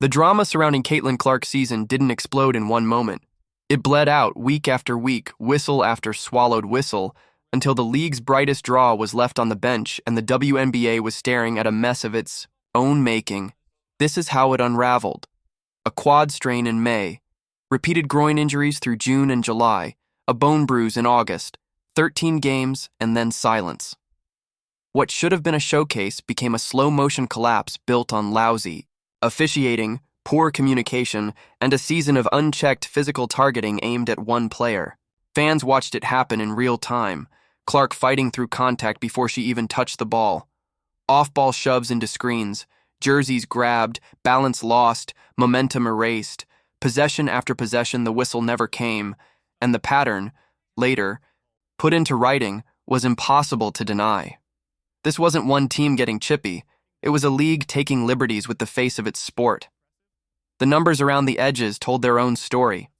The drama surrounding Caitlin Clark's season didn't explode in one moment. It bled out week after week, whistle after swallowed whistle, until the league's brightest draw was left on the bench and the WNBA was staring at a mess of its own making. This is how it unraveled. A quad strain in May, repeated groin injuries through June and July, a bone bruise in August, 13 games, and then silence. What should have been a showcase became a slow-motion collapse built on lousy, officiating, poor communication, and a season of unchecked physical targeting aimed at one player. Fans watched it happen in real time, Clark fighting through contact before she even touched the ball. Off-ball shoves into screens, jerseys grabbed, balance lost, momentum erased. Possession after possession, the whistle never came, and the pattern, later, put into writing, was impossible to deny. This wasn't one team getting chippy. It was a league taking liberties with the face of its sport. The numbers around the edges told their own story.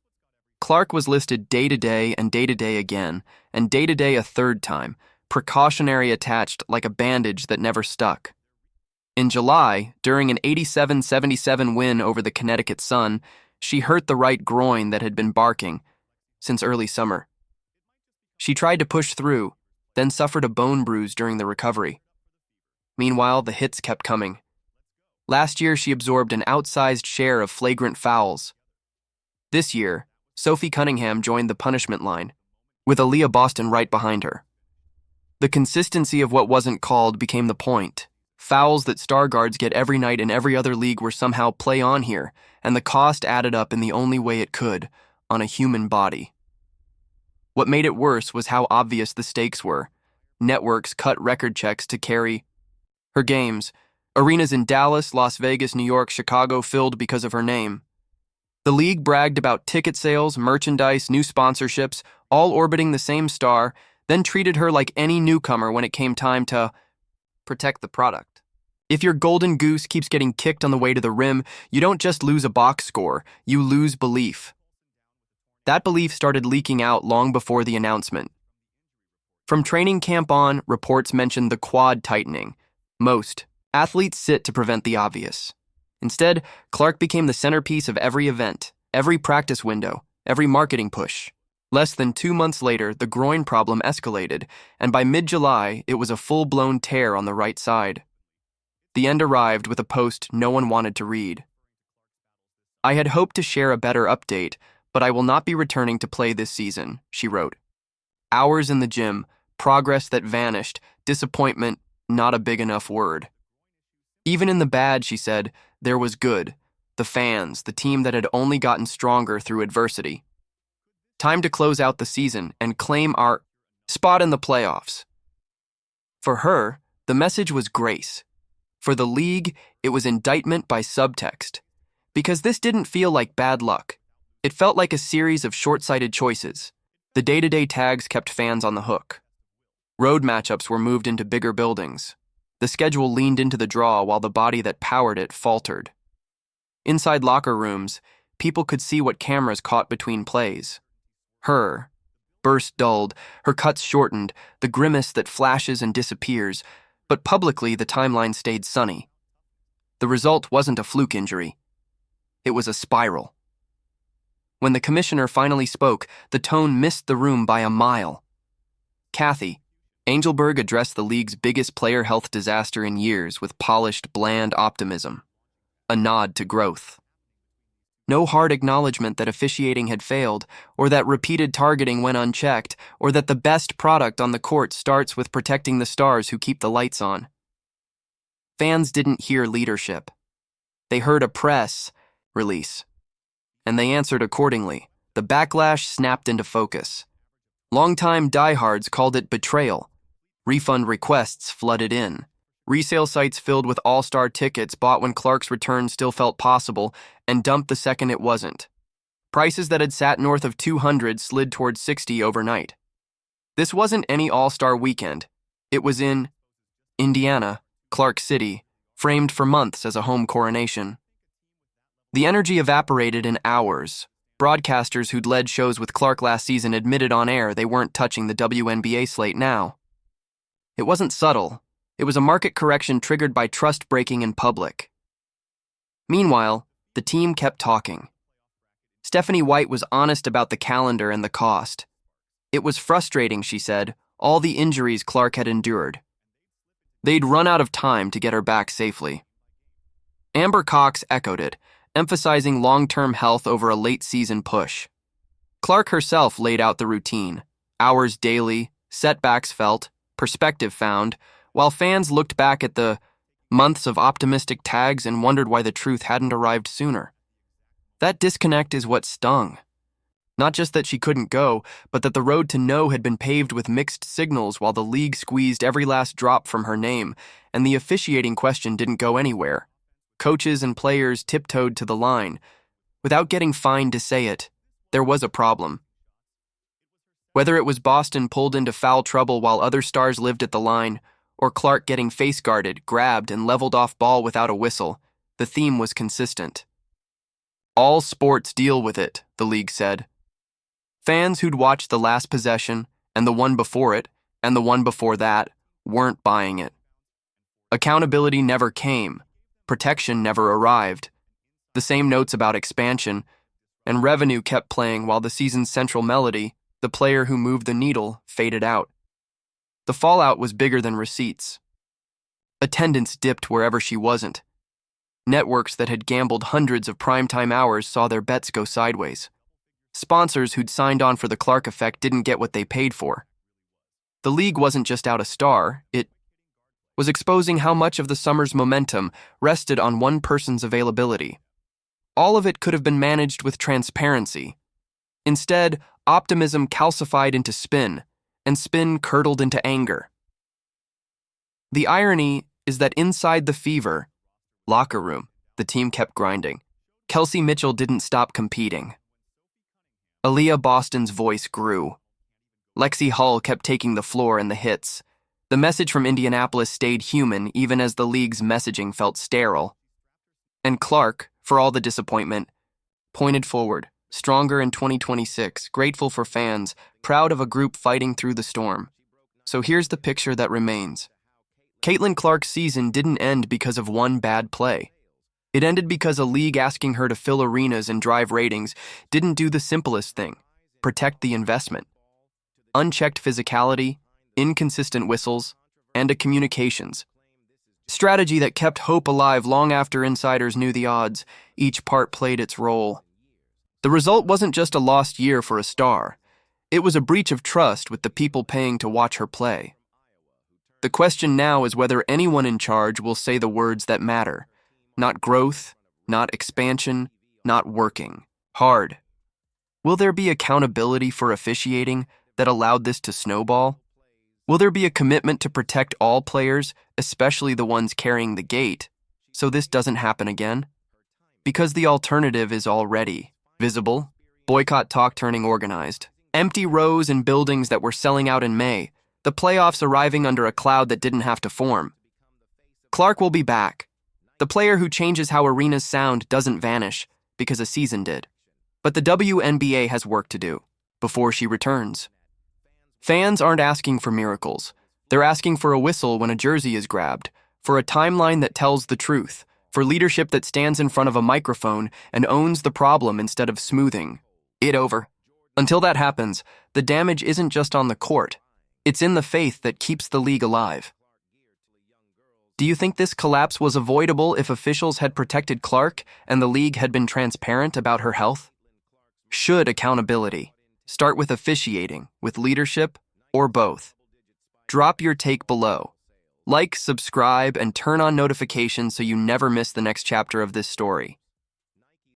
Clark was listed day-to-day and day-to-day again, and day-to-day a third time, precautionary attached like a bandage that never stuck. In July, during an 87-77 win over the Connecticut Sun, she hurt the right groin that had been barking since early summer. She tried to push through, then suffered a bone bruise during the recovery. Meanwhile, the hits kept coming. Last year, she absorbed an outsized share of flagrant fouls. This year, Sophie Cunningham joined the punishment line, with Aaliyah Boston right behind her. The consistency of what wasn't called became the point. Fouls that star guards get every night in every other league were somehow play on here, and the cost added up in the only way it could, on a human body. What made it worse was how obvious the stakes were. Networks cut record checks to carry her games. Arenas in Dallas, Las Vegas, New York, Chicago filled because of her name. The league bragged about ticket sales, merchandise, new sponsorships, all orbiting the same star, then treated her like any newcomer when it came time to protect the product. If your golden goose keeps getting kicked on the way to the rim, you don't just lose a box score, you lose belief. That belief started leaking out long before the announcement. From training camp on, reports mentioned the quad tightening. Most athletes sit to prevent the obvious. Instead, Clark became the centerpiece of every event, every practice window, every marketing push. Less than 2 months later, the groin problem escalated, and by mid-July, it was a full-blown tear on the right side. The end arrived with a post no one wanted to read. "I had hoped to share a better update, but I will not be returning to play this season," she wrote. Hours in the gym, progress that vanished, disappointment, not a big enough word. Even in the bad, she said, there was good. The fans, the team that had only gotten stronger through adversity. Time to close out the season and claim our spot in the playoffs. For her, the message was grace. For the league, it was indictment by subtext. Because this didn't feel like bad luck. It felt like a series of short-sighted choices. The day-to-day tags kept fans on the hook. Road matchups were moved into bigger buildings. The schedule leaned into the draw while the body that powered it faltered. Inside locker rooms, people could see what cameras caught between plays. Her burst dulled, her cuts shortened, the grimace that flashes and disappears, but publicly the timeline stayed sunny. The result wasn't a fluke injury. It was a spiral. When the commissioner finally spoke, the tone missed the room by a mile. Kathy Angelberg addressed the league's biggest player health disaster in years with polished, bland optimism. A nod to growth. No hard acknowledgement that officiating had failed, or that repeated targeting went unchecked, or that the best product on the court starts with protecting the stars who keep the lights on. Fans didn't hear leadership. They heard a press release, and they answered accordingly. The backlash snapped into focus. Longtime diehards called it betrayal. Refund requests flooded in. Resale sites filled with all-star tickets bought when Clark's return still felt possible and dumped the second it wasn't. Prices that had sat north of $200 slid towards $60 overnight. This wasn't any all-star weekend. It was in Indiana, Clark City, framed for months as a home coronation. The energy evaporated in hours. Broadcasters who'd led shows with Clark last season admitted on air they weren't touching the WNBA slate now. It wasn't subtle. It was a market correction triggered by trust breaking in public. Meanwhile, The team kept talking. Stephanie White was honest about the calendar and the cost. It was frustrating, she said, all the injuries Clark had endured. They'd run out of time to get her back safely. Amber Cox echoed it, emphasizing long-term health over a late-season push. Clark herself laid out the routine: hours daily, setbacks felt, perspective found, while fans looked back at the months of optimistic tags and wondered why the truth hadn't arrived sooner. That disconnect is what stung. Not just that she couldn't go, but that the road to no had been paved with mixed signals while the league squeezed every last drop from her name, and the officiating question didn't go anywhere. Coaches and players tiptoed to the line. Without getting fined to say it, there was a problem. Whether it was Boston pulled into foul trouble while other stars lived at the line, or Clark getting face-guarded, grabbed, and leveled off ball without a whistle, the theme was consistent. All sports deal with it, the league said. Fans who'd watched the last possession, and the one before it, and the one before that, weren't buying it. Accountability never came. Protection never arrived. The same notes about expansion, and revenue kept playing while the season's central melody, the player who moved the needle, faded out. The fallout was bigger than receipts. Attendance dipped wherever she wasn't. Networks that had gambled hundreds of primetime hours saw their bets go sideways. Sponsors who'd signed on for the Clark effect didn't get what they paid for. The league wasn't just out a star, it was exposing how much of the summer's momentum rested on one person's availability. All of it could have been managed with transparency. Instead, optimism calcified into spin, and spin curdled into anger. The irony is that inside the fever locker room, the team kept grinding. Kelsey Mitchell didn't stop competing. Aaliyah Boston's voice grew. Lexi Hull kept taking the floor in the hits. The message from Indianapolis stayed human even as the league's messaging felt sterile. And Clark, for all the disappointment, pointed forward, stronger in 2026, grateful for fans, proud of a group fighting through the storm. So here's the picture that remains. Caitlin Clark's season didn't end because of one bad play. It ended because a league asking her to fill arenas and drive ratings didn't do the simplest thing: protect the investment. Unchecked physicality, inconsistent whistles, and a communications strategy that kept hope alive long after insiders knew the odds. Each part played its role. The result wasn't just a lost year for a star. It was a breach of trust with the people paying to watch her play. The question now is whether anyone in charge will say the words that matter. Not growth, not expansion, not working hard. Will there be accountability for officiating that allowed this to snowball? Will there be a commitment to protect all players, especially the ones carrying the gate, so this doesn't happen again? Because the alternative is already visible. Boycott talk turning organized. Empty rows and buildings that were selling out in May. The playoffs arriving under a cloud that didn't have to form. Clark will be back. The player who changes how arenas sound doesn't vanish because a season did. But the WNBA has work to do before she returns. Fans aren't asking for miracles. They're asking for a whistle when a jersey is grabbed, for a timeline that tells the truth, for leadership that stands in front of a microphone and owns the problem instead of smoothing it over. Until that happens, the damage isn't just on the court. It's in the faith that keeps the league alive. Do you think this collapse was avoidable if officials had protected Clark and the league had been transparent about her health? Should accountability start with officiating, with leadership, or both? Drop your take below. Like, subscribe, and turn on notifications so you never miss the next chapter of this story.